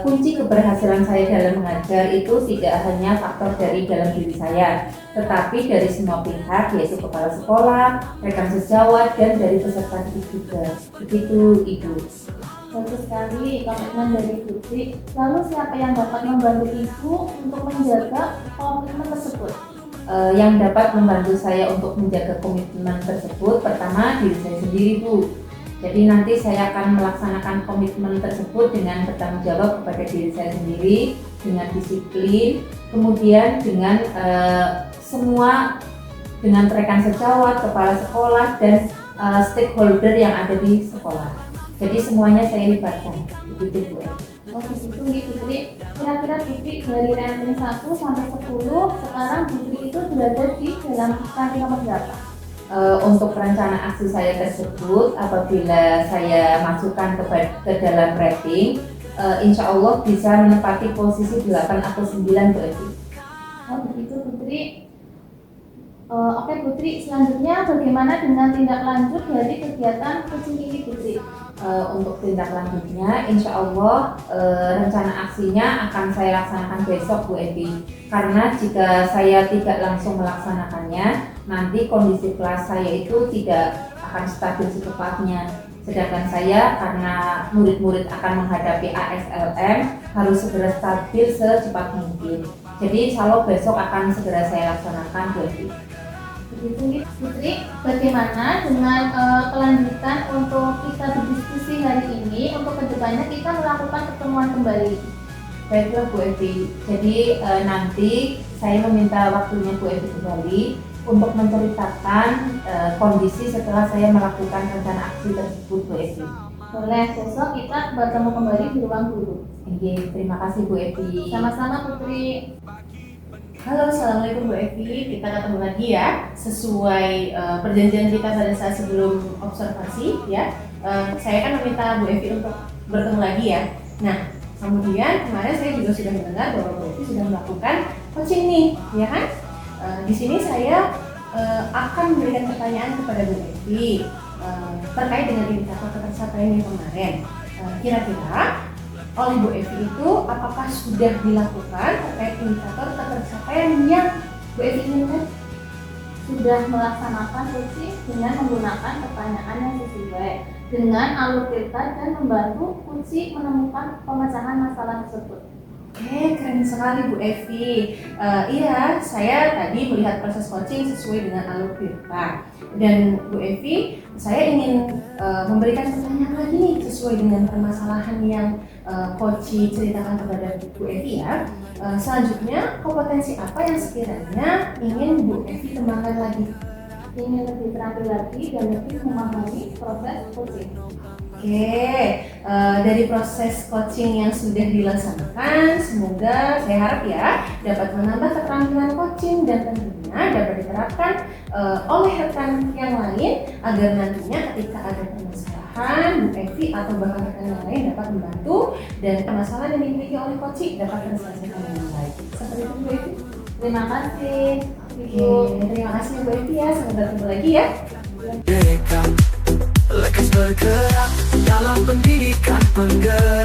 kunci keberhasilan saya dalam mengajar itu tidak hanya faktor dari dalam diri saya, tetapi dari semua pihak, yaitu kepala sekolah, rekan sejawat dan dari peserta didik juga. Begitu Ibu. Bagus sekali komitmen dari Putri. Lalu siapa yang dapat membantu Ibu untuk menjaga komitmen tersebut? Yang dapat membantu saya untuk menjaga komitmen tersebut pertama diri saya sendiri Bu. Jadi nanti saya akan melaksanakan komitmen tersebut dengan bertanggung jawab kepada diri saya sendiri, dengan disiplin, kemudian dengan semua, dengan rekan sejawat, kepala sekolah dan stakeholder yang ada di sekolah. Jadi semuanya saya libatkan, begitu Bu. Oh begitu nih Putri. Kira-kira Putri dari ranking 1 sampai 10 sekarang Putri itu berada di dalam ranking nomor berapa? Untuk rencana aksi saya tersebut apabila saya masukkan ke dalam rating, insya Allah bisa menempati posisi 8 atau 9 Bu Evi. Oh begitu Putri. Putri. Oke Putri, selanjutnya bagaimana dengan tindak lanjut dari kegiatan coaching ini Putri? Untuk tindak lanjutnya, insya Allah rencana aksinya akan saya laksanakan besok Bu Evi. Karena jika saya tidak langsung melaksanakannya, nanti kondisi kelas saya itu tidak akan stabil secepatnya. Sedangkan saya karena murid-murid akan menghadapi ASLM harus segera stabil secepat mungkin. Jadi insya Allah besok akan segera saya laksanakan Bu Evi. Begitu Putri, bagaimana dengan kelanjutan untuk kita berdiskusi hari ini, untuk kedepannya kita melakukan pertemuan kembali? Baiklah Bu Evi, jadi nanti saya meminta waktunya Bu Evi kembali untuk menceritakan kondisi setelah saya melakukan rencana aksi tersebut Bu Evi. Boleh, besok kita bertemu kembali di ruang guru. Oke, terima kasih Bu Evi. Sama-sama Putri. Halo, assalamualaikum Bu Evi. Kita ketemu lagi ya, sesuai perjanjian kita pada saat sebelum observasi ya. Saya kan meminta Bu Evi untuk bertemu lagi ya. Nah, kemudian kemarin saya juga sudah mendengar bahwa Bu Evi sudah melakukan coaching nih, ya kan? Di sini saya akan memberikan pertanyaan kepada Bu Evi terkait dengan indikator ketercapaian yang kemarin. Kira-kira oleh Bu Evi itu apakah sudah dilakukan terkait indikator ketercapaian yang Bu Evi inginkan? Sudah melaksanakan coaching dengan menggunakan pertanyaan yang sesuai dengan alur cerita dan membantu kunci menemukan pemecahan masalah tersebut. Oke, keren sekali Bu Evi. Iya, saya tadi melihat proses coaching sesuai dengan alur cerita. Dan Bu Evi, saya ingin memberikan pertanyaan lagi nih sesuai dengan permasalahan yang Coach ceritakan kepada Bu Evi ya. Selanjutnya, kompetensi apa yang sekiranya ingin Bu Evi kembangkan lagi? Ingin lebih terampil lagi dan lebih memahami proses coaching. Oke, dari proses coaching yang sudah dilaksanakan, semoga saya harap ya dapat menambah keterampilan coaching dan tentunya dapat diterapkan oleh rekan yang lain agar nantinya ketika ada permasalahan, Bu Evi atau bahkan rekan yang lain dapat membantu dan permasalahan yang dimiliki oleh coaching dapat terselesaikan dengan baik. Seperti itu Bu Evi. Terima kasih. Oke, terima kasih Bu Evi ya, sampai bertemu lagi ya. Mereka lekas bergerak dalam pendidikan penggerak.